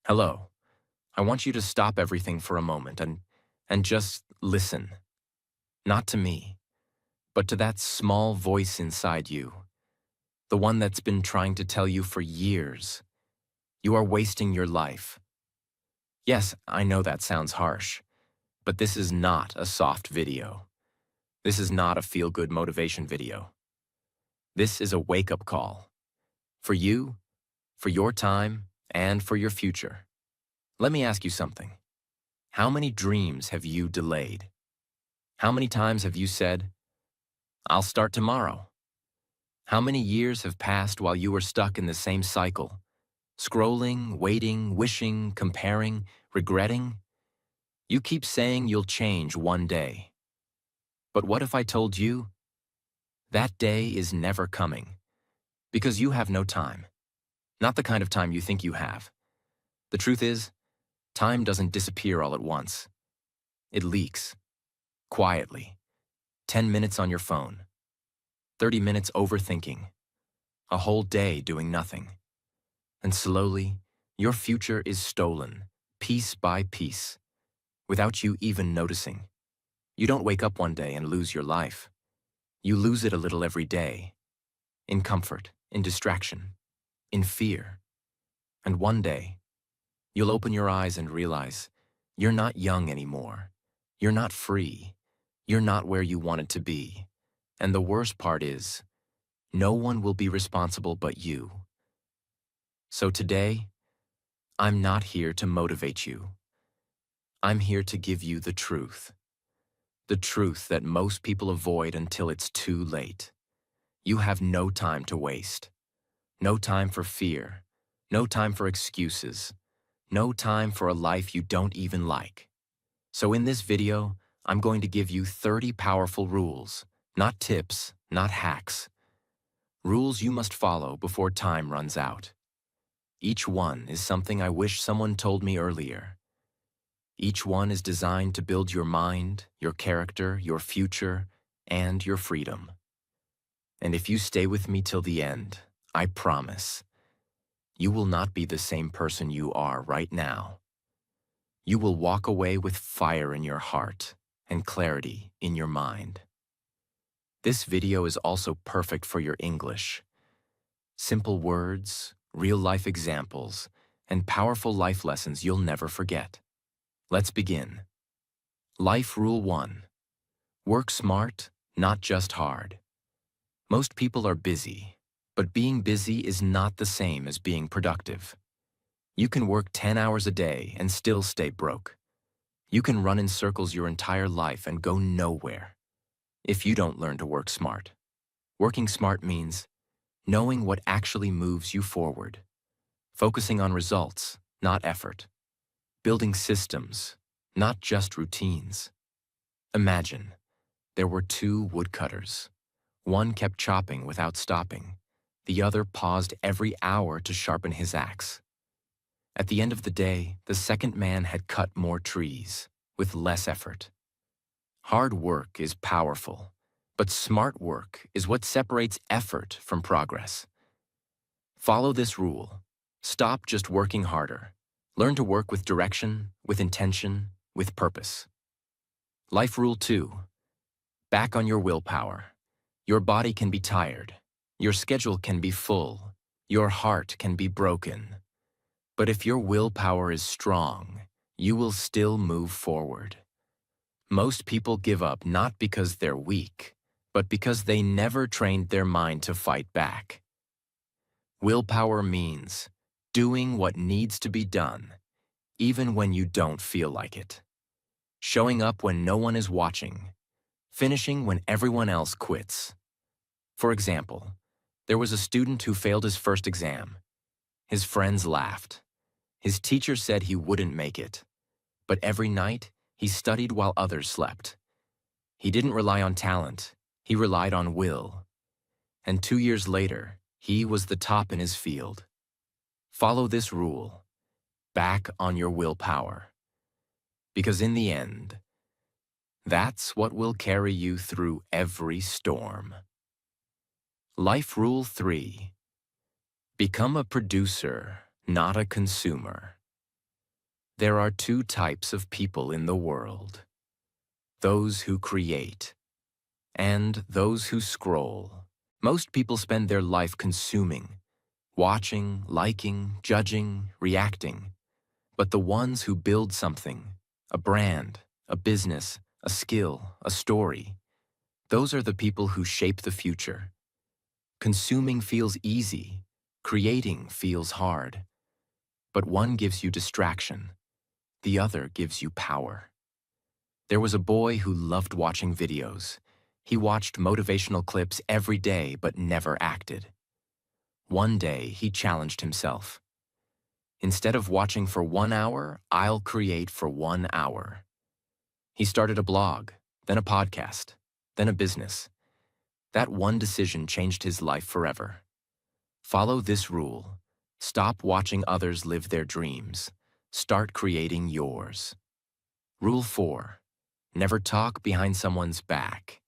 Hello. I want you to stop everything for a moment and just listen. Not to me, but to that small voice inside you, the one that's been trying to tell you for years, you are wasting your life. Yes, I know that sounds harsh, but this is not a soft video. This is not a feel-good motivation video. This is a wake-up call. For you, for your time, and for your future. Let me ask you something. How many dreams have you delayed? How many times have you said, I'll start tomorrow? How many years have passed while you were stuck in the same cycle? Scrolling, waiting, wishing, comparing, regretting? You keep saying you'll change one day. But what if I told you that day is never coming? Because you have no time. Not the kind of time you think you have. The truth is, time doesn't disappear all at once. It leaks. Quietly. 10 minutes on your phone. 30 minutes overthinking. A whole day doing nothing. And slowly, your future is stolen, piece by piece, without you even noticing. You don't wake up one day and lose your life. You lose it a little every day, in comfort, in distraction, in fear. And one day, you'll open your eyes and realize you're not young anymore. You're not free. You're not where you wanted to be. And the worst part is, no one will be responsible but you. So today, I'm not here to motivate you. I'm here to give you the truth. The truth that most people avoid until it's too late. You have no time to waste. No time for fear. No time for excuses. No time for a life you don't even like. So in this video, I'm going to give you 30 powerful rules, not tips, not hacks. Rules you must follow before time runs out. Each one is something I wish someone told me earlier. Each one is designed to build your mind, your character, your future, and your freedom. And if you stay with me till the end, I promise, you will not be the same person you are right now. You will walk away with fire in your heart and clarity in your mind. This video is also perfect for your English. Simple words, real-life examples, and powerful life lessons you'll never forget. Let's begin. Life Rule 1. Work smart, not just hard. Most people are busy, but being busy is not the same as being productive. You can work 10 hours a day and still stay broke. You can run in circles your entire life and go nowhere if you don't learn to work smart. Working smart means knowing what actually moves you forward, focusing on results, not effort, building systems, not just routines. Imagine there were two woodcutters. One kept chopping without stopping. The other paused every hour to sharpen his axe. At the end of the day, the second man had cut more trees with less effort. Hard work is powerful, but smart work is what separates effort from progress. Follow this rule. Stop just working harder. Learn to work with direction, with intention, with purpose. Life Rule 2. Back on your willpower. Your body can be tired. Your schedule can be full. Your heart can be broken. But if your willpower is strong, you will still move forward. Most people give up not because they're weak, but because they never trained their mind to fight back. Willpower means doing what needs to be done, even when you don't feel like it. Showing up when no one is watching. Finishing when everyone else quits. For example, there was a student who failed his first exam. His friends laughed. His teacher said he wouldn't make it. But every night, he studied while others slept. He didn't rely on talent. He relied on will. And 2 years later, he was the top in his field. Follow this rule. Back on your willpower. Because in the end, that's what will carry you through every storm. Life Rule 3. Become a producer, not a consumer. There are two types of people in the world: those who create and those who scroll. Most people spend their life consuming, watching, liking, judging, reacting. But the ones who build something, a brand, a business, a skill, a story, those are the people who shape the future. Consuming feels easy, creating feels hard. But one gives you distraction, the other gives you power. There was a boy who loved watching videos. He watched motivational clips every day but never acted. One day, he challenged himself. Instead of watching for 1 hour, I'll create for 1 hour. He started a blog, then a podcast, then a business. That one decision changed his life forever. Follow this rule. Stop watching others live their dreams. Start creating yours. Rule 4. Never talk behind someone's back.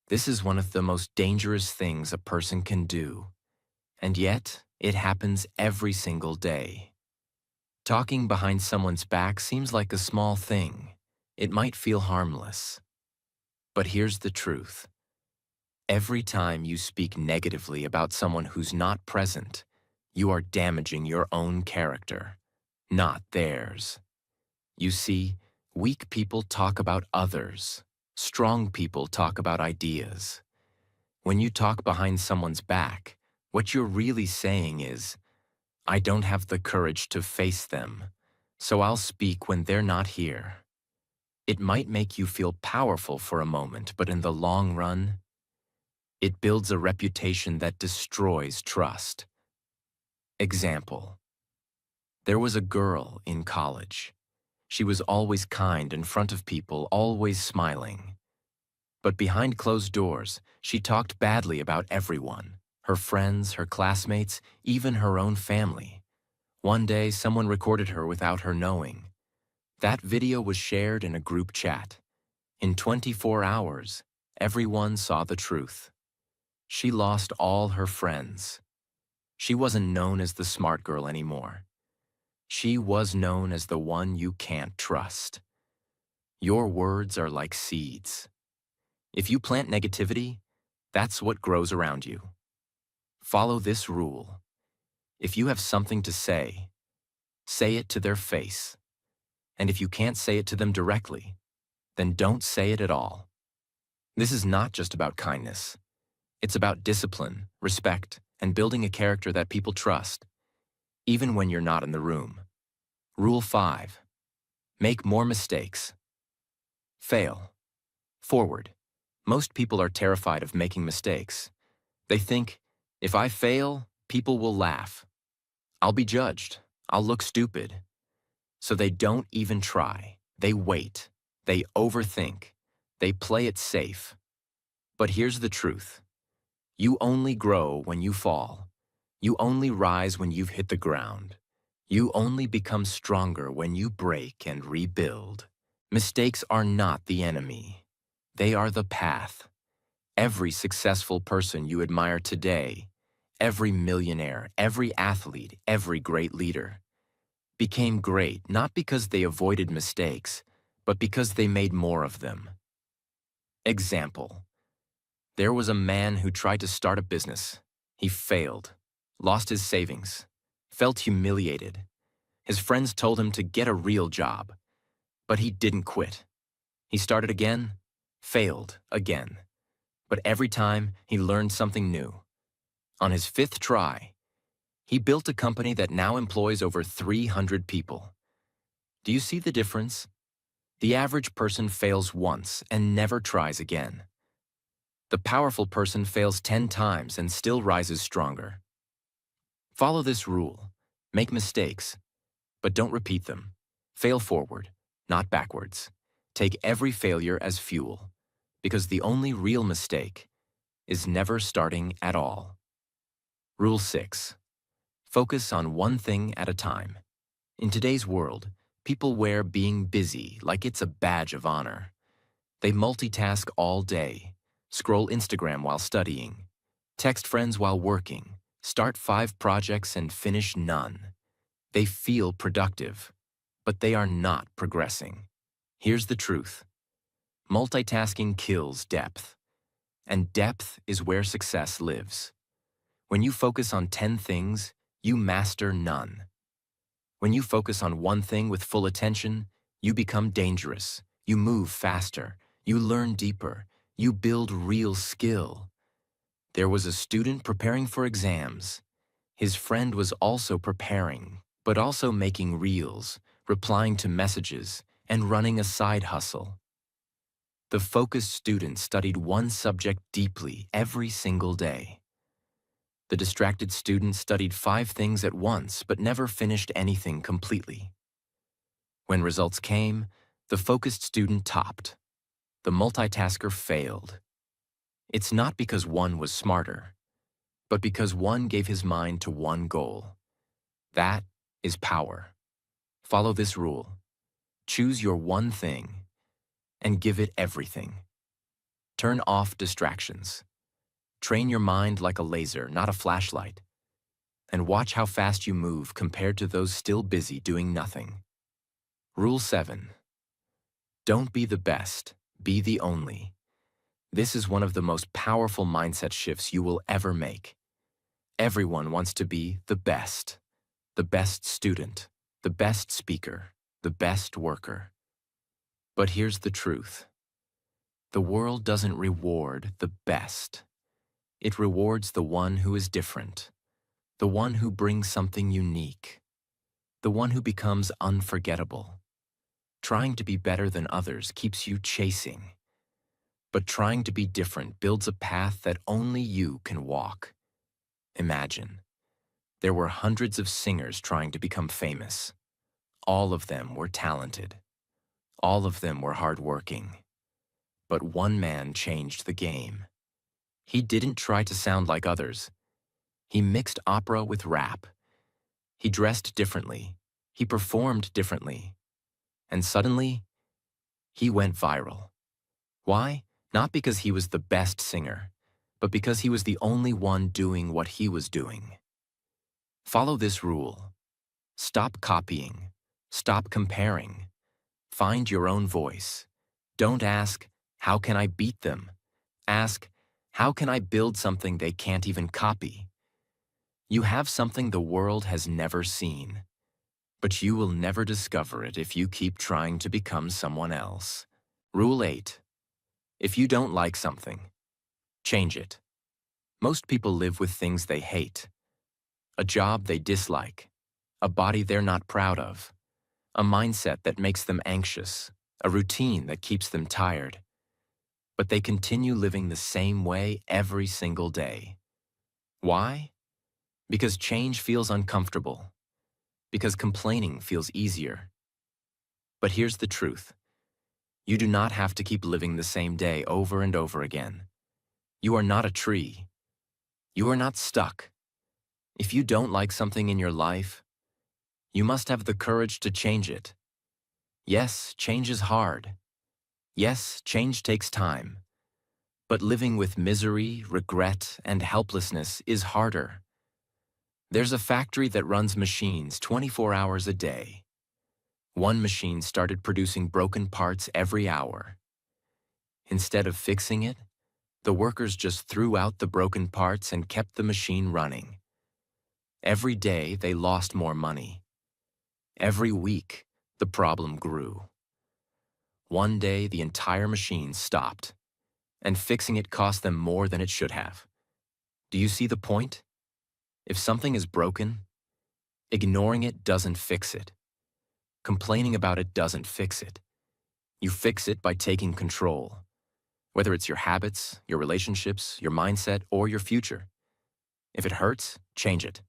This is one of the most dangerous things a person can do. And yet, it happens every single day. Talking behind someone's back seems like a small thing. It might feel harmless. But here's the truth. Every time you speak negatively about someone who's not present, you are damaging your own character, not theirs. You see, weak people talk about others. Strong people talk about ideas. When you talk behind someone's back, what you're really saying is, I don't have the courage to face them, so I'll speak when they're not here. It might make you feel powerful for a moment, but in the long run, it builds a reputation that destroys trust. Example. There was a girl in college. She was always kind in front of people, always smiling. But behind closed doors, she talked badly about everyone, her friends, her classmates, even her own family. One day, someone recorded her without her knowing. That video was shared in a group chat. In 24 hours, everyone saw the truth. She lost all her friends. She wasn't known as the smart girl anymore. She was known as the one you can't trust. Your words are like seeds. If you plant negativity, that's what grows around you. Follow this rule. If you have something to say it to their face. And if you can't say it to them directly, then don't say it at all. This is not just about kindness. It's about discipline, respect, and building a character that people trust, even when you're not in the room. Rule 5. Make more mistakes. Fail. Forward. Most people are terrified of making mistakes. They think, if I fail, people will laugh. I'll be judged. I'll look stupid. So they don't even try. They wait. They overthink. They play it safe. But here's the truth. You only grow when you fall. You only rise when you've hit the ground. You only become stronger when you break and rebuild. Mistakes are not the enemy. They are the path. Every successful person you admire today, every millionaire, every athlete, every great leader, became great not because they avoided mistakes, but because they made more of them. Example. There was a man who tried to start a business. He failed, lost his savings, felt humiliated. His friends told him to get a real job, but he didn't quit. He started again, failed again. But every time, he learned something new. On his 5th try, he built a company that now employs over 300 people. Do you see the difference? The average person fails once and never tries again. The powerful person fails 10 times and still rises stronger. Follow this rule. Make mistakes, but don't repeat them. Fail forward, not backwards. Take every failure as fuel, because the only real mistake is never starting at all. Rule 6. Focus on one thing at a time. In today's world, people wear being busy like it's a badge of honor. They multitask all day, scroll Instagram while studying, text friends while working, start 5 projects and finish none. They feel productive, but they are not progressing. Here's the truth. Multitasking kills depth, and depth is where success lives. When you focus on 10 things, you master none. When you focus on one thing with full attention, you become dangerous. You move faster. You learn deeper. You build real skill. There was a student preparing for exams. His friend was also preparing, but also making reels, replying to messages, and running a side hustle. The focused student studied one subject deeply every single day. The distracted student studied 5 things at once but never finished anything completely. When results came, the focused student topped. The multitasker failed. It's not because one was smarter, but because one gave his mind to one goal. That is power. Follow this rule. Choose your one thing and give it everything. Turn off distractions. Train your mind like a laser, not a flashlight. And watch how fast you move compared to those still busy doing nothing. Rule 7. Don't be the best, be the only. This is one of the most powerful mindset shifts you will ever make. Everyone wants to be the best student, the best speaker, the best worker. But here's the truth. The world doesn't reward the best. It rewards the one who is different, the one who brings something unique, the one who becomes unforgettable. Trying to be better than others keeps you chasing. But trying to be different builds a path that only you can walk. Imagine. There were hundreds of singers trying to become famous. All of them were talented. All of them were hardworking. But one man changed the game. He didn't try to sound like others. He mixed opera with rap. He dressed differently. He performed differently. And suddenly, he went viral. Why? Not because he was the best singer, but because he was the only one doing what he was doing. Follow this rule. Stop copying. Stop comparing. Find your own voice. Don't ask, how can I beat them? Ask, how can I build something they can't even copy? You have something the world has never seen, but you will never discover it if you keep trying to become someone else. Rule 8. If you don't like something, change it. Most people live with things they hate. A job they dislike, a body they're not proud of, a mindset that makes them anxious, a routine that keeps them tired. But they continue living the same way every single day. Why? Because change feels uncomfortable. Because complaining feels easier. But here's the truth. You do not have to keep living the same day over and over again. You are not a tree. You are not stuck. If you don't like something in your life, you must have the courage to change it. Yes, change is hard. Yes, change takes time. But living with misery, regret, and helplessness is harder. There's a factory that runs machines 24 hours a day. One machine started producing broken parts every hour. Instead of fixing it, the workers just threw out the broken parts and kept the machine running. Every day, they lost more money. Every week, the problem grew. One day, the entire machine stopped, and fixing it cost them more than it should have. Do you see the point? If something is broken, ignoring it doesn't fix it. Complaining about it doesn't fix it. You fix it by taking control, whether it's your habits, your relationships, your mindset, or your future. If it hurts, change it.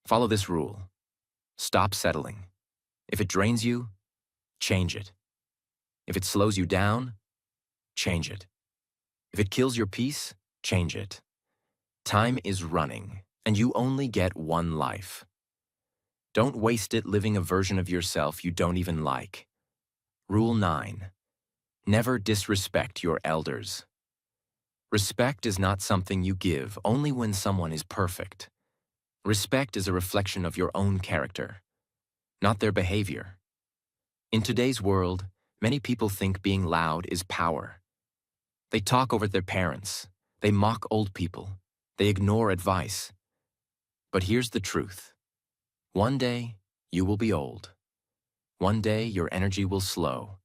Follow this rule. Stop settling. If it drains you, change it. If it slows you down, change it. If it kills your peace, change it. Time is running, and you only get one life. Don't waste it living a version of yourself you don't even like. Rule 9. Never disrespect your elders. Respect is not something you give only when someone is perfect. Respect is a reflection of your own character, not their behavior. In today's world, many people think being loud is power. They talk over their parents. They mock old people. They ignore advice. But here's the truth. One day, you will be old. One day, your energy will slow.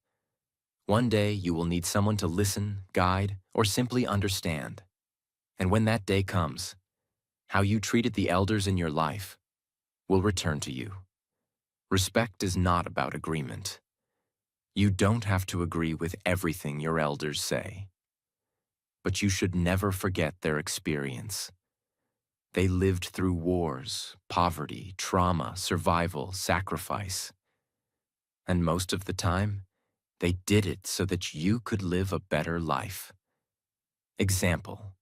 One day, you will need someone to listen, guide, or simply understand. And when that day comes, how you treated the elders in your life will return to you. Respect is not about agreement. You don't have to agree with everything your elders say. But you should never forget their experience. They lived through wars, poverty, trauma, survival, sacrifice. And most of the time, they did it so that you could live a better life. Example: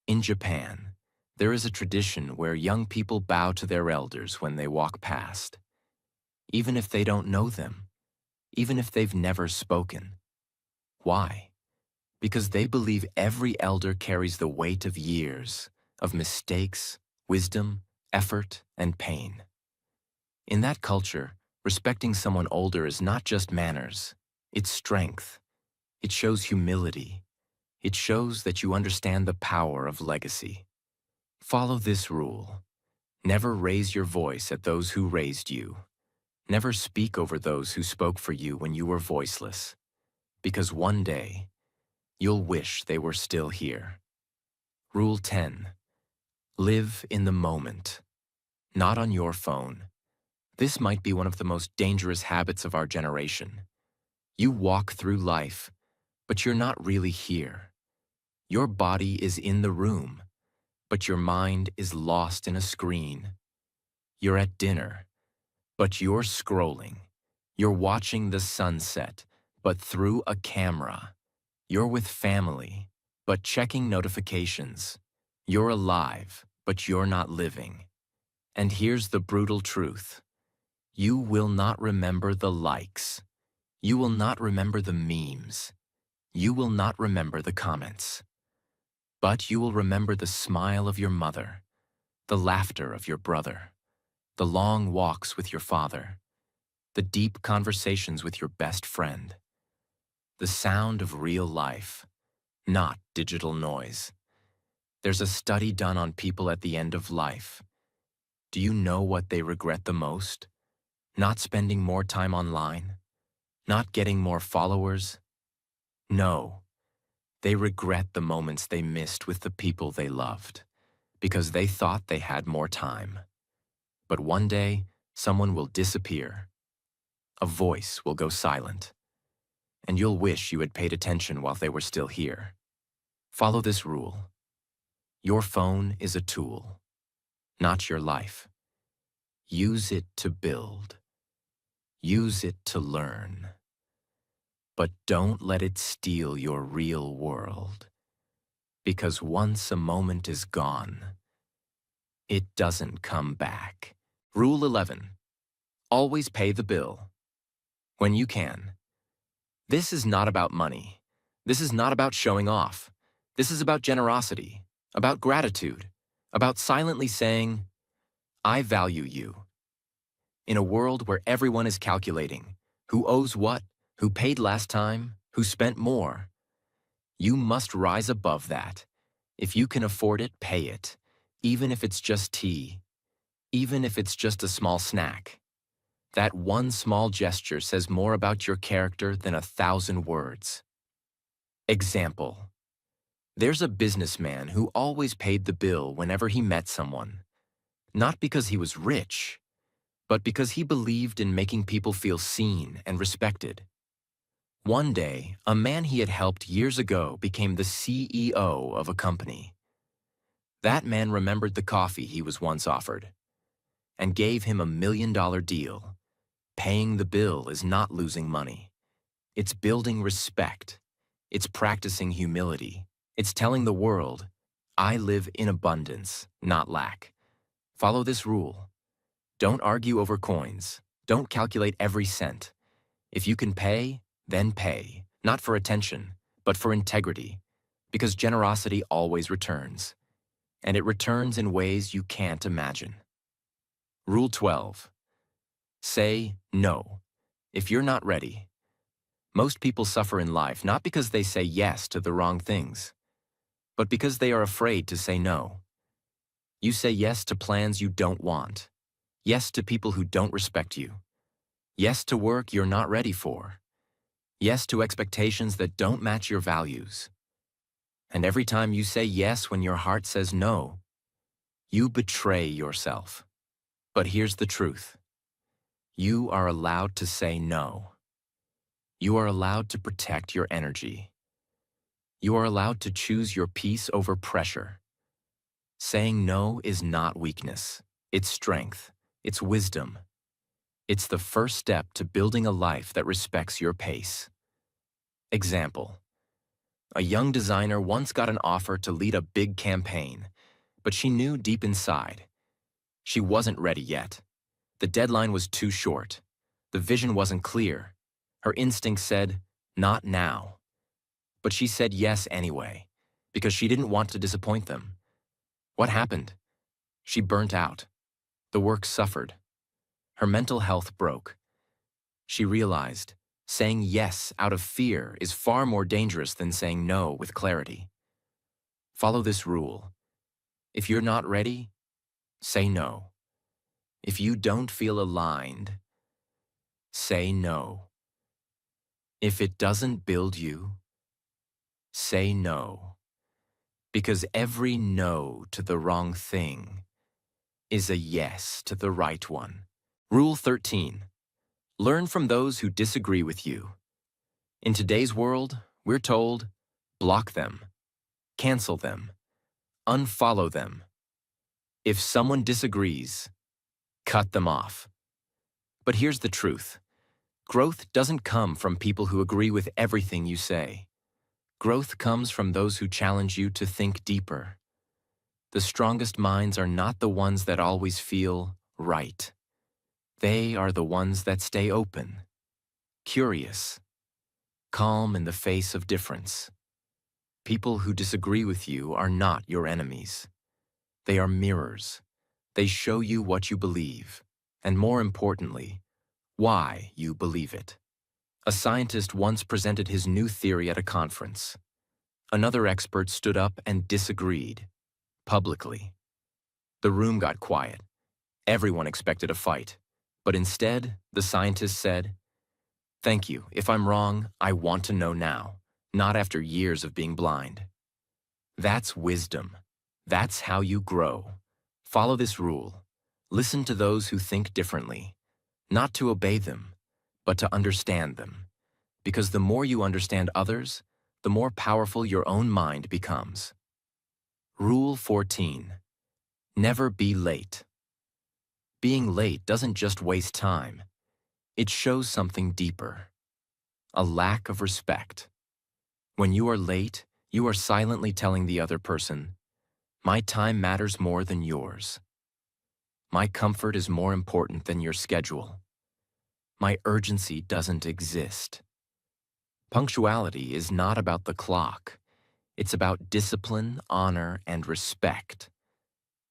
in Japan, there is a tradition where young people bow to their elders when they walk past, even if they don't know them, even if they've never spoken. Why? Because they believe every elder carries the weight of years, of mistakes, wisdom, effort, and pain. In that culture, respecting someone older is not just manners, it's strength. It shows humility. It shows that you understand the power of legacy. Follow this rule. Never raise your voice at those who raised you. Never speak over those who spoke for you when you were voiceless. Because one day, you'll wish they were still here. Rule 10. Live in the moment, not on your phone. This might be one of the most dangerous habits of our generation. You walk through life, but you're not really here. Your body is in the room, but your mind is lost in a screen. You're at dinner, but you're scrolling. You're watching the sunset, but through a camera. You're with family, but checking notifications. You're alive, but you're not living. And here's the brutal truth. You will not remember the likes. You will not remember the memes. You will not remember the comments. But you will remember the smile of your mother, the laughter of your brother, the long walks with your father, the deep conversations with your best friend, the sound of real life, not digital noise. There's a study done on people at the end of life. Do you know what they regret the most? Not spending more time online? Not getting more followers? No. They regret the moments they missed with the people they loved, because they thought they had more time. But one day, someone will disappear. A voice will go silent, and you'll wish you had paid attention while they were still here. Follow this rule. Your phone is a tool, not your life. Use it to build. Use it to learn. But don't let it steal your real world. Because once a moment is gone, it doesn't come back. Rule 11. Always pay the bill. When you can. This is not about money. This is not about showing off. This is about generosity, about gratitude, about silently saying, I value you. In a world where everyone is calculating who owes what, who paid last time, who spent more, you must rise above that. If you can afford it, pay it, even if it's just tea, even if it's just a small snack. That one small gesture says more about your character than 1,000 words. Example: there's a businessman who always paid the bill whenever he met someone, not because he was rich, but because he believed in making people feel seen and respected. One day, a man he had helped years ago became the CEO of a company. That man remembered the coffee he was once offered and gave him $1 million deal. Paying the bill is not losing money. It's building respect. It's practicing humility. It's telling the world, I live in abundance, not lack. Follow this rule. Don't argue over coins. Don't calculate every cent. If you can pay, then pay. Not for attention, but for integrity. Because generosity always returns. And it returns in ways you can't imagine. Rule 12. Say no. If you're not ready, most people suffer in life not because they say yes to the wrong things, but because they are afraid to say no. You say yes to plans you don't want, yes to people who don't respect you, yes to work you're not ready for, yes to expectations that don't match your values. And every time you say yes when your heart says no, you betray yourself. But here's the truth. You are allowed to say no. You are allowed to protect your energy. You are allowed to choose your peace over pressure. Saying no is not weakness. It's strength. It's wisdom. It's the first step to building a life that respects your pace. Example. A young designer once got an offer to lead a big campaign, but she knew deep inside she wasn't ready yet. The deadline was too short. The vision wasn't clear. Her instinct said, not now. But she said yes anyway, because she didn't want to disappoint them. What happened? She burnt out. The work suffered. Her mental health broke. She realized saying yes out of fear is far more dangerous than saying no with clarity. Follow this rule. If you're not ready, say no. If you don't feel aligned, say no. If it doesn't build you, say no. Because every no to the wrong thing is a yes to the right one. Rule 13. Learn from those who disagree with you. In today's world, we're told, block them, cancel them, unfollow them. If someone disagrees, cut them off. But here's the truth. Growth doesn't come from people who agree with everything you say. Growth comes from those who challenge you to think deeper. The strongest minds are not the ones that always feel right. They are the ones that stay open, curious, calm in the face of difference. People who disagree with you are not your enemies. They are mirrors. They show you what you believe, and more importantly, why you believe it. A scientist once presented his new theory at a conference. Another expert stood up and disagreed, publicly. The room got quiet. Everyone expected a fight. But instead, the scientist said, "Thank you. If I'm wrong, I want to know now, not after years of being blind." That's wisdom. That's how you grow. Follow this rule. Listen to those who think differently, not to obey them, but to understand them. Because the more you understand others, the more powerful your own mind becomes. Rule 14. Never be late. Being late doesn't just waste time. It shows something deeper. A lack of respect. When you are late, you are silently telling the other person, "My time matters more than yours. My comfort is more important than your schedule. My urgency doesn't exist." Punctuality is not about the clock. It's about discipline, honor, and respect.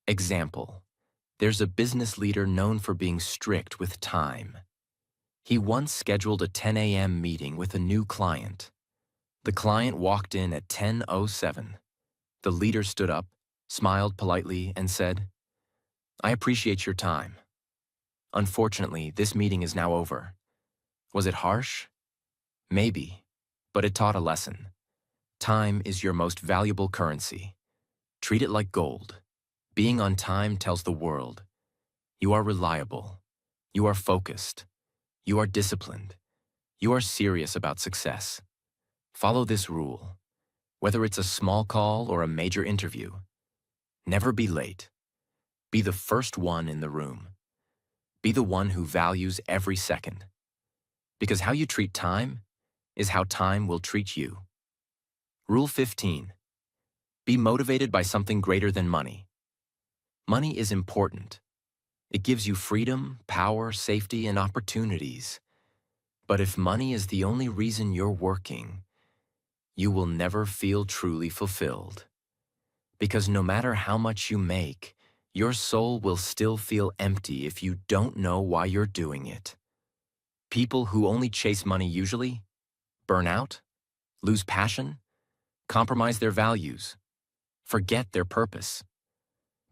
Example. There's a business leader known for being strict with time. He once scheduled a 10 a.m. meeting with a new client. The client walked in at 10:07. The leader stood up, smiled politely, and said, "I appreciate your time. Unfortunately, this meeting is now over." Was it harsh? Maybe, but it taught a lesson. Time is your most valuable currency. Treat it like gold. Being on time tells the world, you are reliable, you are focused, you are disciplined, you are serious about success. Follow this rule. Whether it's a small call or a major interview, never be late. Be the first one in the room. Be the one who values every second. Because how you treat time is how time will treat you. Rule 15. Be motivated by something greater than money. Money is important. It gives you freedom, power, safety, and opportunities. But if money is the only reason you're working, you will never feel truly fulfilled. Because no matter how much you make, your soul will still feel empty if you don't know why you're doing it. People who only chase money usually burn out, lose passion, compromise their values, forget their purpose.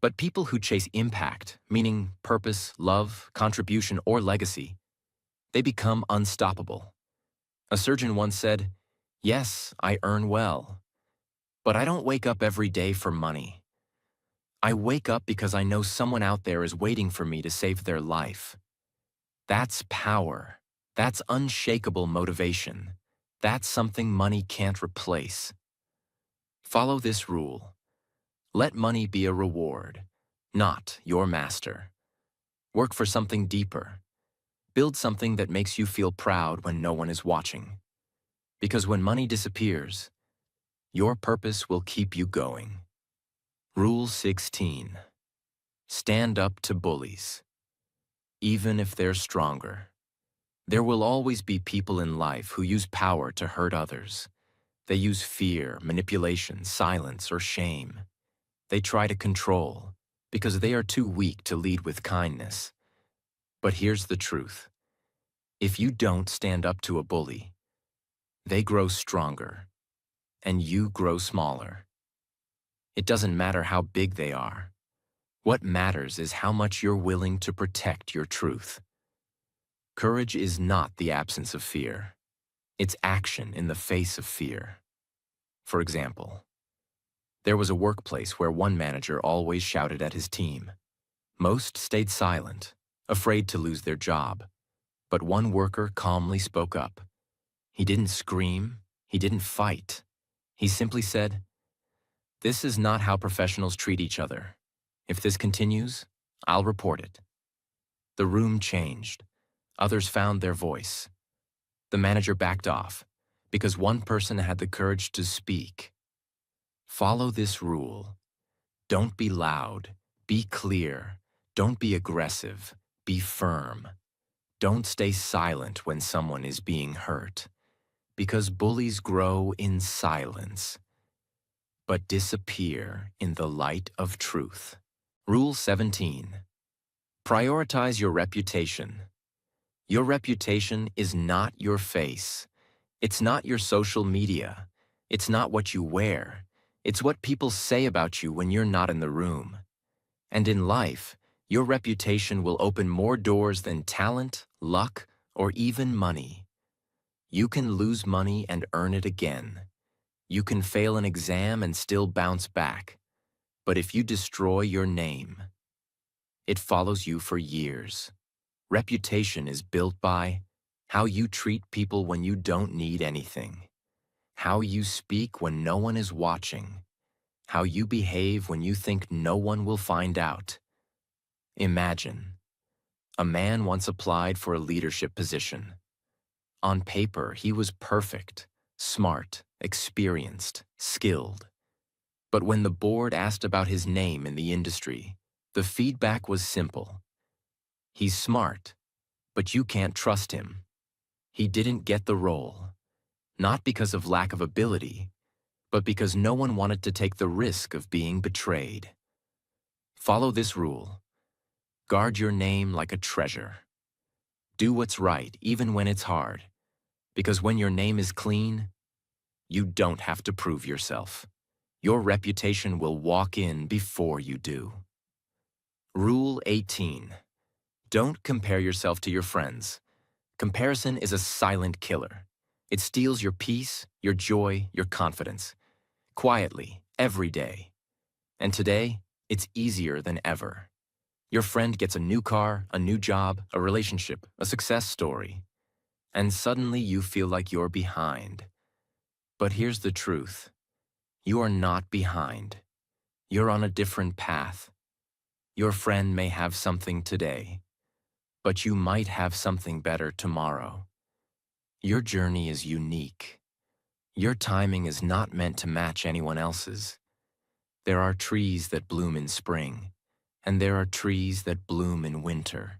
But people who chase impact, meaning purpose, love, contribution, or legacy, they become unstoppable. A surgeon once said, "Yes, I earn well, but I don't wake up every day for money. I wake up because I know someone out there is waiting for me to save their life." That's power. That's unshakable motivation. That's something money can't replace. Follow this rule. Let money be a reward, not your master. Work for something deeper. Build something that makes you feel proud when no one is watching. Because when money disappears, your purpose will keep you going. Rule 16. Stand up to bullies, even if they're stronger. There will always be people in life who use power to hurt others. They use fear, manipulation, silence, or shame. They try to control because they are too weak to lead with kindness. But here's the truth. If you don't stand up to a bully, they grow stronger, and you grow smaller. It doesn't matter how big they are. What matters is how much you're willing to protect your truth. Courage is not the absence of fear. It's action in the face of fear. For example, there was a workplace where one manager always shouted at his team. Most stayed silent, afraid to lose their job. But one worker calmly spoke up. He didn't scream. He didn't fight. He simply said, "This is not how professionals treat each other. If this continues, I'll report it." The room changed. Others found their voice. The manager backed off because one person had the courage to speak. Follow this rule. Don't be loud. Be clear. Don't be aggressive. Be firm. Don't stay silent when someone is being hurt, because bullies grow in silence, but disappear in the light of truth. Rule 17. Prioritize your reputation. Your reputation is not your face. It's not your social media. It's not what you wear. It's what people say about you when you're not in the room. And in life, your reputation will open more doors than talent, luck, or even money. You can lose money and earn it again. You can fail an exam and still bounce back. But if you destroy your name, it follows you for years. Reputation is built by how you treat people when you don't need anything, how you speak when no one is watching, how you behave when you think no one will find out. Imagine, a man once applied for a leadership position. On paper, he was perfect, smart, experienced, skilled. But when the board asked about his name in the industry, the feedback was simple. He's smart, but you can't trust him. He didn't get the role, not because of lack of ability, but because no one wanted to take the risk of being betrayed. Follow this rule. Guard your name like a treasure. Do what's right even when it's hard, because when your name is clean, you don't have to prove yourself. Your reputation will walk in before you do. Rule 18. Don't compare yourself to your friends. Comparison is a silent killer. It steals your peace, your joy, your confidence. Quietly, every day. And today, it's easier than ever. Your friend gets a new car, a new job, a relationship, a success story. And suddenly you feel like you're behind. But here's the truth. You are not behind. You're on a different path. Your friend may have something today, but you might have something better tomorrow. Your journey is unique. Your timing is not meant to match anyone else's. There are trees that bloom in spring, and there are trees that bloom in winter.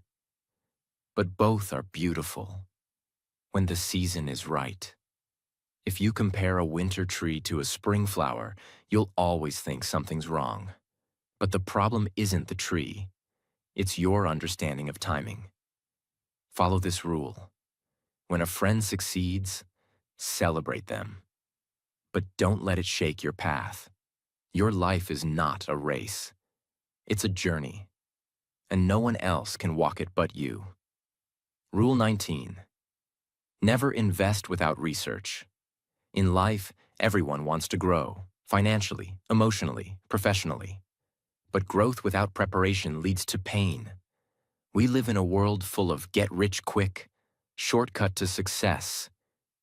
But both are beautiful when the season is right. If you compare a winter tree to a spring flower, you'll always think something's wrong. But the problem isn't the tree. It's your understanding of timing. Follow this rule. When a friend succeeds, celebrate them. But don't let it shake your path. Your life is not a race. It's a journey, and no one else can walk it but you. Rule 19. Never invest without research. In life, everyone wants to grow, financially, emotionally, professionally. But growth without preparation leads to pain. We live in a world full of get-rich-quick, shortcut to success,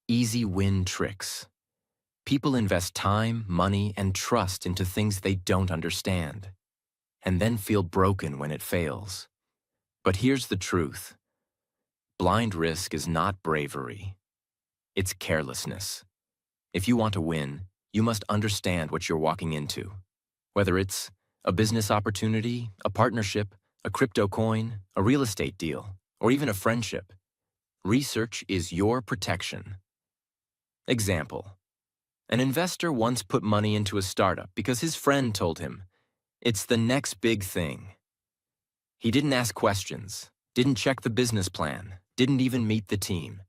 easy win tricks. People invest time, money, and trust into things they don't understand, and then feel broken when it fails. But here's the truth. Blind risk is not bravery. It's carelessness. If you want to win, you must understand what you're walking into. Whether it's a business opportunity, a partnership, a crypto coin, a real estate deal, or even a friendship, research is your protection. Example. An investor once put money into a startup because his friend told him, "It's the next big thing." He didn't ask questions, didn't check the business plan, didn't even meet the team.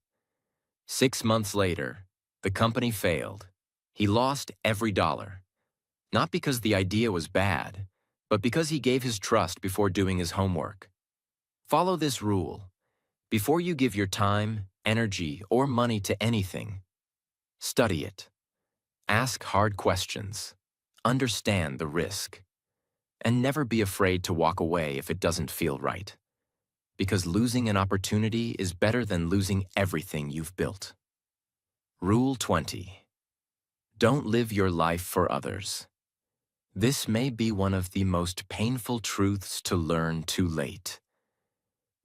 6 months later, the company failed. He lost every dollar. Not because the idea was bad, but because he gave his trust before doing his homework. Follow this rule. Before you give your time, energy, or money to anything, study it. Ask hard questions. Understand the risk. And never be afraid to walk away if it doesn't feel right. Because losing an opportunity is better than losing everything you've built. Rule 20. Don't live your life for others. This may be one of the most painful truths to learn too late.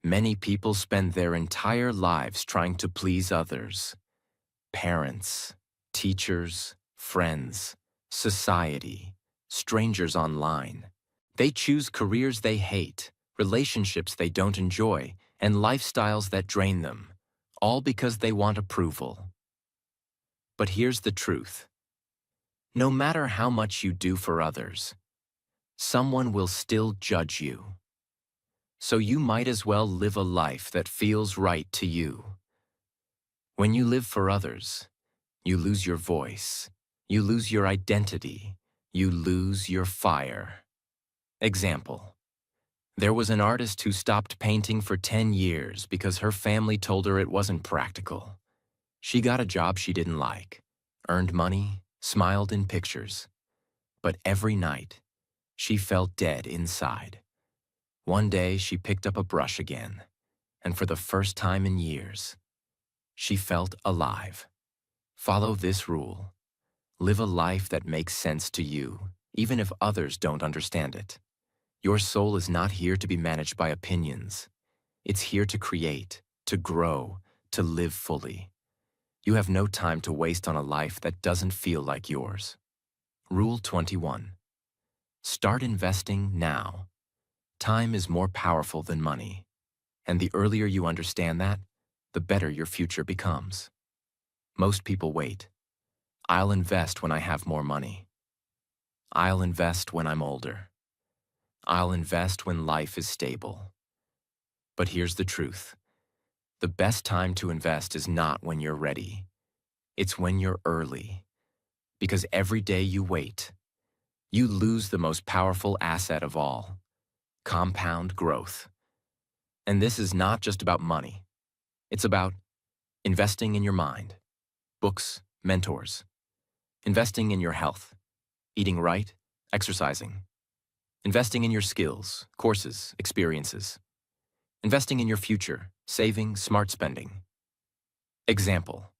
Many people spend their entire lives trying to please others. Parents, teachers, friends, society, strangers online. They choose careers they hate, relationships they don't enjoy, and lifestyles that drain them, all because they want approval. But here's the truth. No matter how much you do for others, someone will still judge you. So you might as well live a life that feels right to you. When you live for others, you lose your voice, you lose your identity, you lose your fire. Example. There was an artist who stopped painting for 10 years because her family told her it wasn't practical. She got a job she didn't like, earned money, smiled in pictures. But every night, she felt dead inside. One day, she picked up a brush again, and for the first time in years, she felt alive. Follow this rule. Live a life that makes sense to you, even if others don't understand it. Your soul is not here to be managed by opinions. It's here to create, to grow, to live fully. You have no time to waste on a life that doesn't feel like yours. Rule 21. Start investing now. Time is more powerful than money. And the earlier you understand that, the better your future becomes. Most people wait. I'll invest when I have more money. I'll invest when I'm older. I'll invest when life is stable. But here's the truth. The best time to invest is not when you're ready. It's when you're early. Because every day you wait, you lose the most powerful asset of all, compound growth. And this is not just about money. It's about investing in your mind, books, mentors, investing in your health, eating right, exercising, investing in your skills, courses, experiences, investing in your future, saving, smart spending. Example.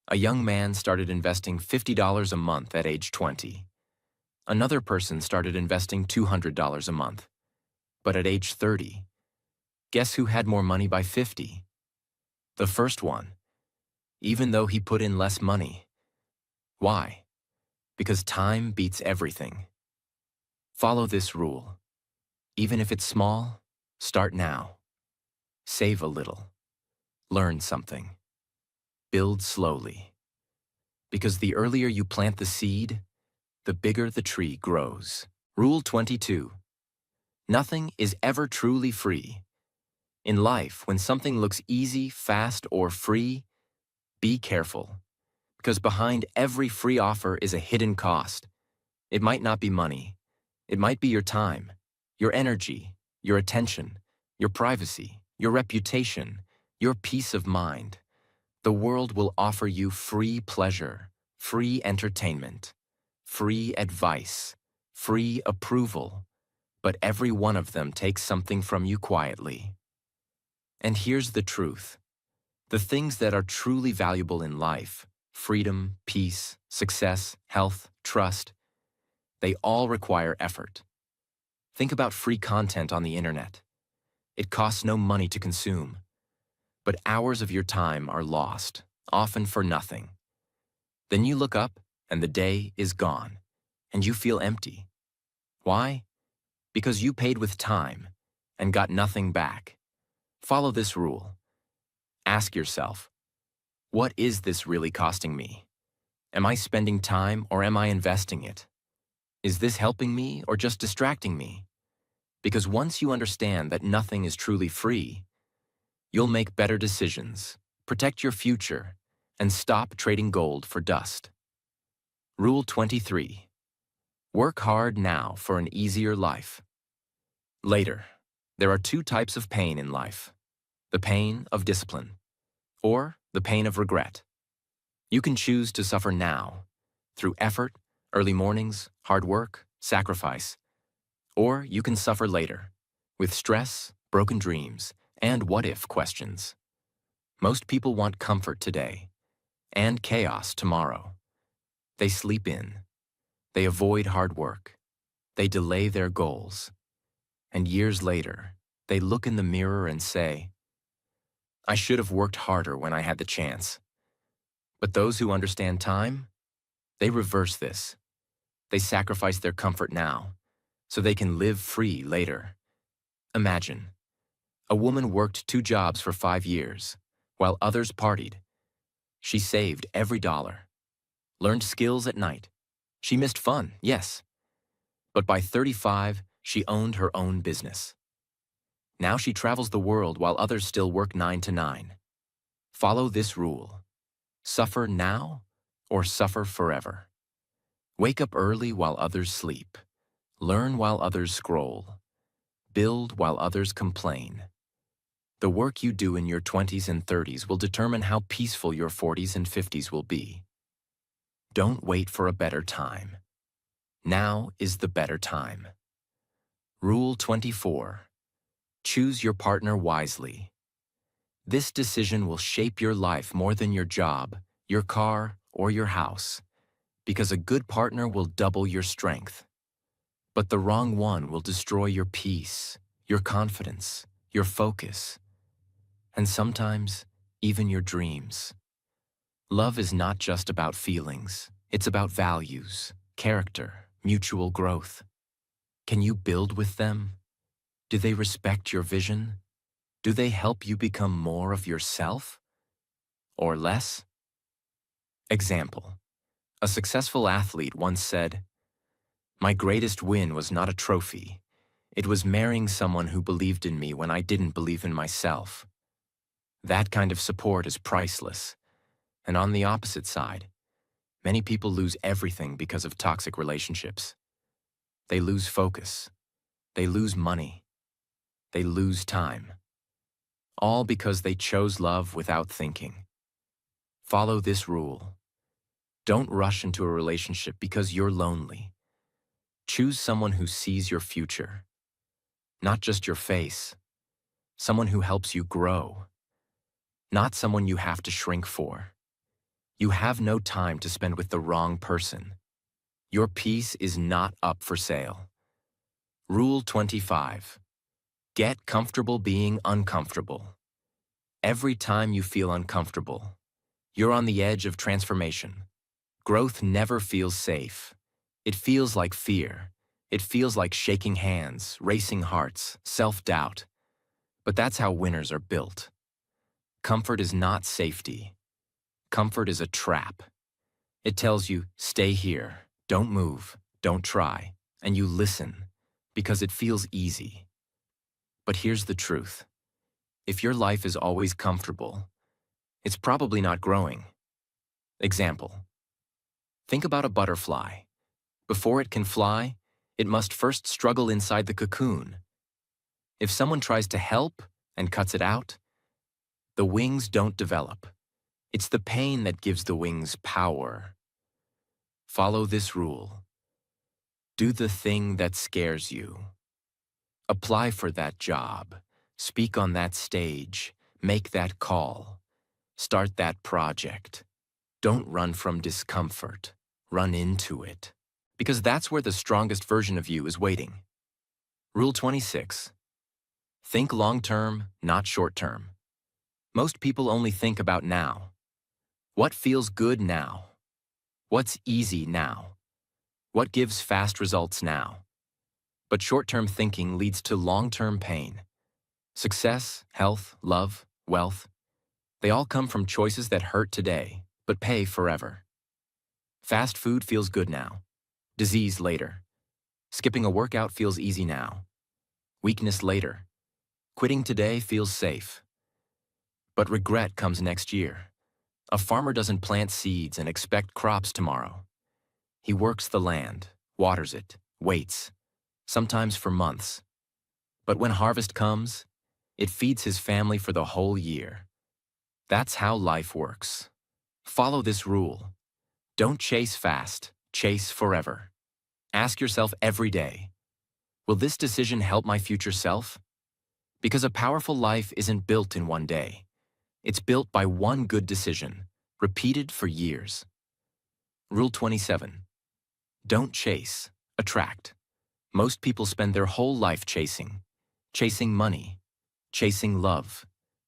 A young man started investing $50 a month at age 20. Another person started investing $200 a month. But at age 30, guess who had more money by 50? The first one, even though he put in less money. Why? Because time beats everything. Follow this rule. Even if it's small, start now. Save a little. Learn something. Build slowly. Because the earlier you plant the seed, the bigger the tree grows. Rule 22. Nothing is ever truly free. In life, when something looks easy, fast, or free, be careful. Because behind every free offer is a hidden cost. It might not be money. It might be your time, your energy, your attention, your privacy, your reputation, your peace of mind. The world will offer you free pleasure, free entertainment, free advice, free approval, but every one of them takes something from you quietly. And here's the truth. The things that are truly valuable in life, freedom, peace, success, health, trust, they all require effort. Think about free content on the internet. It costs no money to consume, but hours of your time are lost, often for nothing. Then you look up and the day is gone, and you feel empty. Why? Because you paid with time and got nothing back. Follow this rule. Ask yourself, what is this really costing me? Am I spending time or am I investing it? Is this helping me or just distracting me? Because once you understand that nothing is truly free, you'll make better decisions, protect your future, and stop trading gold for dust. Rule 23. Work hard now for an easier life. Later, there are two types of pain in life: the pain of discipline, or the pain of regret. You can choose to suffer now, through effort, early mornings, hard work, sacrifice, or you can suffer later, with stress, broken dreams, and what-if questions. Most people want comfort today, and chaos tomorrow. They sleep in, they avoid hard work, they delay their goals, and years later, they look in the mirror and say, I should have worked harder when I had the chance. But those who understand time, they reverse this. They sacrifice their comfort now, so they can live free later. Imagine, a woman worked 2 jobs for 5 years, while others partied. She saved every dollar, learned skills at night. She missed fun, yes. But by 35, she owned her own business. Now she travels the world while others still work 9 to 9. Follow this rule. Suffer now or suffer forever. Wake up early while others sleep. Learn while others scroll. Build while others complain. The work you do in your 20s and 30s will determine how peaceful your 40s and 50s will be. Don't wait for a better time. Now is the better time. Rule 24. Choose your partner wisely. This decision will shape your life more than your job, your car, or your house, because a good partner will double your strength. But the wrong one will destroy your peace, your confidence, your focus, and sometimes even your dreams. Love is not just about feelings. It's about values, character, mutual growth. Can you build with them? Do they respect your vision? Do they help you become more of yourself? Or less? Example. A successful athlete once said, "My greatest win was not a trophy. It was marrying someone who believed in me when I didn't believe in myself." That kind of support is priceless. And on the opposite side, many people lose everything because of toxic relationships. They lose focus. They lose money. They lose time. All because they chose love without thinking. Follow this rule. Don't rush into a relationship because you're lonely. Choose someone who sees your future, not just your face. Someone who helps you grow, not someone you have to shrink for. You have no time to spend with the wrong person. Your peace is not up for sale. Rule 25. Get comfortable being uncomfortable. Every time you feel uncomfortable, you're on the edge of transformation. Growth never feels safe. It feels like fear. It feels like shaking hands, racing hearts, self-doubt. But that's how winners are built. Comfort is not safety. Comfort is a trap. It tells you, stay here, don't move, don't try, and you listen because it feels easy. But here's the truth. If your life is always comfortable, it's probably not growing. Example. Think about a butterfly. Before it can fly, it must first struggle inside the cocoon. If someone tries to help and cuts it out, the wings don't develop. It's the pain that gives the wings power. Follow this rule. Do the thing that scares you. Apply for that job. Speak on that stage. Make that call. Start that project. Don't run from discomfort. Run into it. Because that's where the strongest version of you is waiting. Rule 26. Think long-term, not short-term. Most people only think about now. What feels good now? What's easy now? What gives fast results now? But short-term thinking leads to long-term pain. Success, health, love, wealth, they all come from choices that hurt today, but pay forever. Fast food feels good now. Disease later. Skipping a workout feels easy now. Weakness later. Quitting today feels safe. But regret comes next year. A farmer doesn't plant seeds and expect crops tomorrow. He works the land, waters it, waits, sometimes for months. But when harvest comes, it feeds his family for the whole year. That's how life works. Follow this rule. Don't chase fast, chase forever. Ask yourself every day, will this decision help my future self? Because a powerful life isn't built in one day. It's built by one good decision, repeated for years. Rule 27. Don't chase, attract. Most people spend their whole life chasing money, chasing love,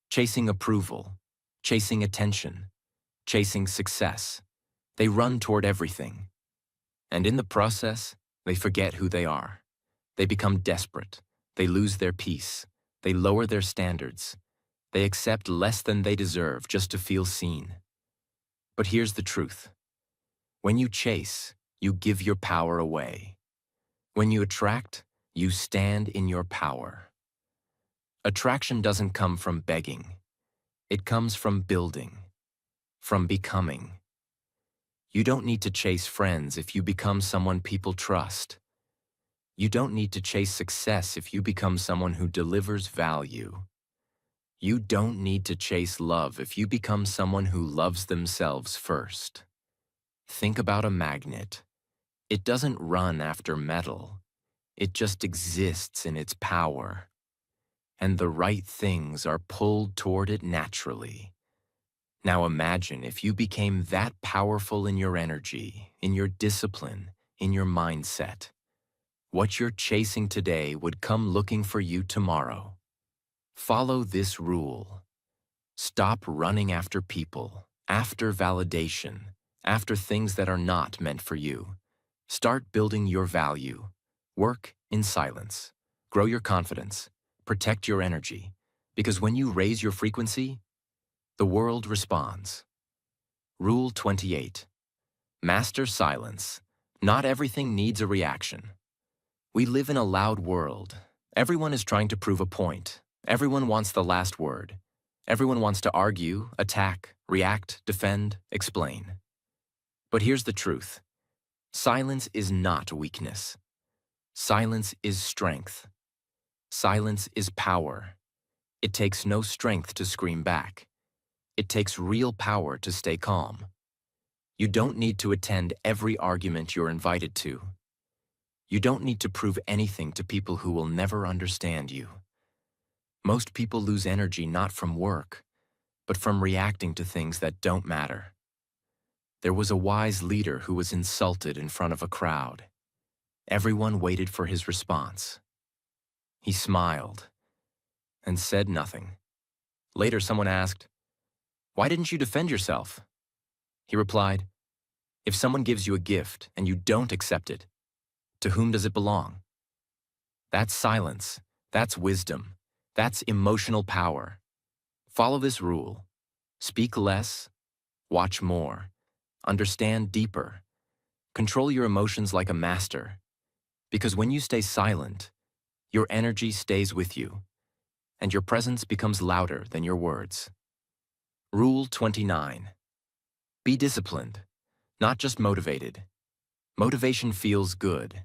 chasing approval, chasing attention, chasing success. They run toward everything. And in the process, they forget who they are. They become desperate. They lose their peace. They lower their standards. They accept less than they deserve just to feel seen. But here's the truth. When you chase, you give your power away. When you attract, you stand in your power. Attraction doesn't come from begging. It comes from building, from becoming. You don't need to chase friends if you become someone people trust. You don't need to chase success if you become someone who delivers value. You don't need to chase love if you become someone who loves themselves first. Think about a magnet. It doesn't run after metal. It just exists in its power. And the right things are pulled toward it naturally. Now imagine if you became that powerful in your energy, in your discipline, in your mindset. What you're chasing today would come looking for you tomorrow. Follow this rule. Stop running after people, after validation, after things that are not meant for you. Start building your value. Work in silence. Grow your confidence. Protect your energy. Because when you raise your frequency, the world responds. Rule 28. Master silence. Not everything needs a reaction. We live in a loud world. Everyone is trying to prove a point. Everyone wants the last word. Everyone wants to argue, attack, react, defend, explain. But here's the truth. Silence is not weakness. Silence is strength. Silence is power. It takes no strength to scream back. It takes real power to stay calm. You don't need to attend every argument you're invited to. You don't need to prove anything to people who will never understand you. Most people lose energy not from work, but from reacting to things that don't matter. There was a wise leader who was insulted in front of a crowd. Everyone waited for his response. He smiled and said nothing. Later, someone asked, "Why didn't you defend yourself?" He replied, "If someone gives you a gift and you don't accept it, to whom does it belong?" That's silence. That's wisdom. That's emotional power. Follow this rule. Speak less, watch more, understand deeper, control your emotions like a master. Because when you stay silent, your energy stays with you. and your presence becomes louder than your words. Rule 29. Be disciplined, not just motivated. Motivation feels good.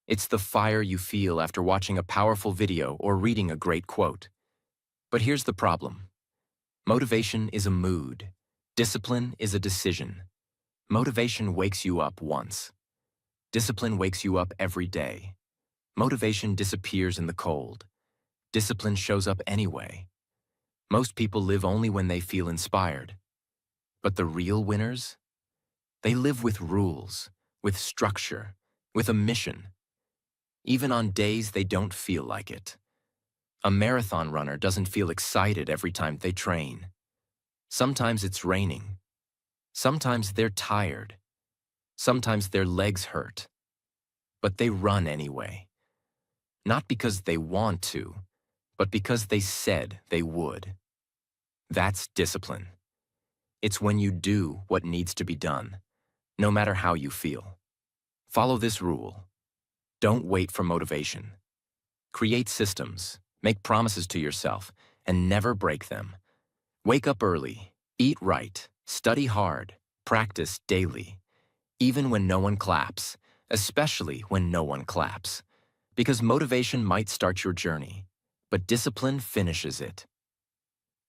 It's the fire you feel after watching a powerful video or reading a great quote. But here's the problem. Motivation is a mood. Discipline is a decision. Motivation wakes you up once. Discipline wakes you up every day. Motivation disappears in the cold. Discipline shows up anyway. Most people live only when they feel inspired. But the real winners? They live with rules, with structure, with a mission. Even on days they don't feel like it. A marathon runner doesn't feel excited every time they train. Sometimes it's raining. Sometimes they're tired. Sometimes their legs hurt. But they run anyway. Not because they want to, but because they said they would. That's discipline. It's when you do what needs to be done, no matter how you feel. Follow this rule. Don't wait for motivation. Create systems, make promises to yourself, and never break them. Wake up early, eat right, study hard, practice daily, even when no one claps, especially when no one claps. Because motivation might start your journey, but discipline finishes it.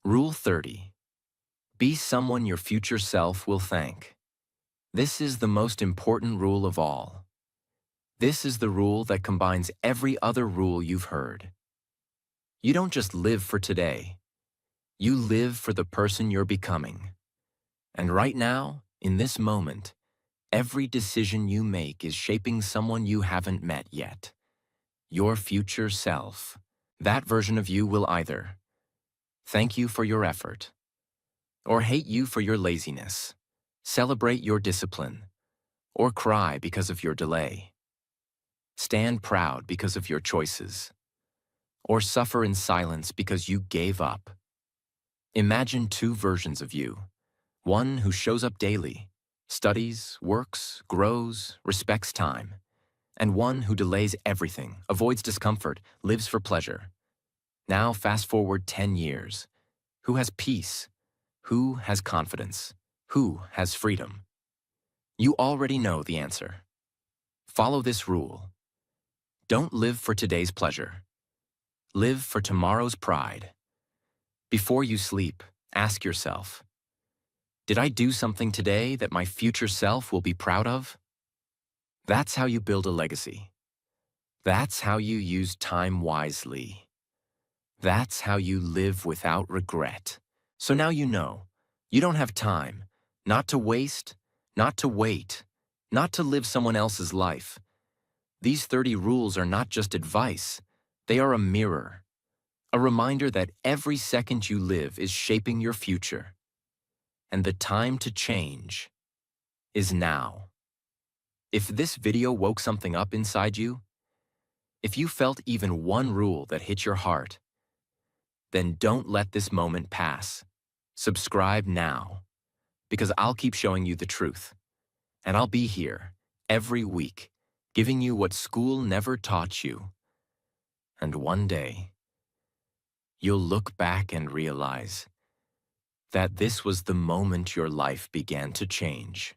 Rule 30. Be someone your future self will thank. This is the most important rule of all. This is the rule that combines every other rule you've heard. You don't just live for today. You live for the person you're becoming. And right now, in this moment, every decision you make is shaping someone you haven't met yet. Your future self. That version of you will either thank you for your effort or hate you for your laziness, celebrate your discipline, or cry because of your delay. Stand proud because of your choices, or suffer in silence because you gave up. Imagine two versions of you. One who shows up daily, studies, works, grows, respects time, and one who delays everything, avoids discomfort, lives for pleasure. Now fast forward 10 years. Who has peace? Who has confidence? Who has freedom? You already know the answer. Follow this rule. Don't live for today's pleasure. Live for tomorrow's pride. Before you sleep, ask yourself, did I do something today that my future self will be proud of? That's how you build a legacy. That's how you use time wisely. That's how you live without regret. So now you know, you don't have time, not to waste, not to wait, not to live someone else's life. These 30 rules are not just advice, they are a mirror. A reminder that every second you live is shaping your future. And the time to change is now. If this video woke something up inside you, if you felt even one rule that hit your heart, then don't let this moment pass. Subscribe now, because I'll keep showing you the truth. And I'll be here every week, giving you what school never taught you. And one day, you'll look back and realize that this was the moment your life began to change.